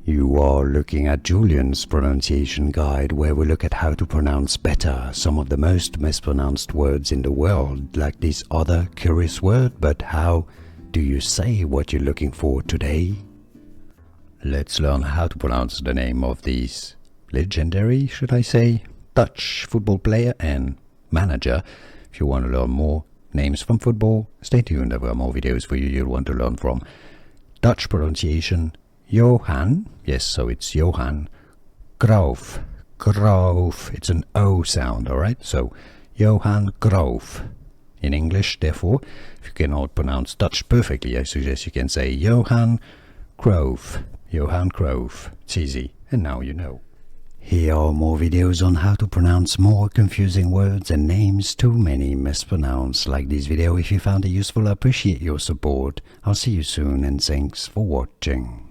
You are looking at Julian's pronunciation guide, where we look at how to pronounce better some of the most mispronounced words in the world, like this other curious word. But how do you say what you're looking for today? Let's learn how to pronounce the name of this legendary, should I say, Dutch football player and manager. If you want to learn more names from football, stay tuned. There are more videos for you you'll want to learn from. Dutch pronunciation, Johan, yes, so it's Johan Cruyff. Cruyff, it's an O sound, alright? So, Johan Cruyff. In English, therefore, if you cannot pronounce Dutch perfectly, I suggest you can say Johan Cruyff. Johan Cruyff. It's easy, and now you know. Here are more videos on how to pronounce more confusing words and names too many mispronounced. Like this video if you found it useful. I appreciate your support. I'll see you soon, and thanks for watching.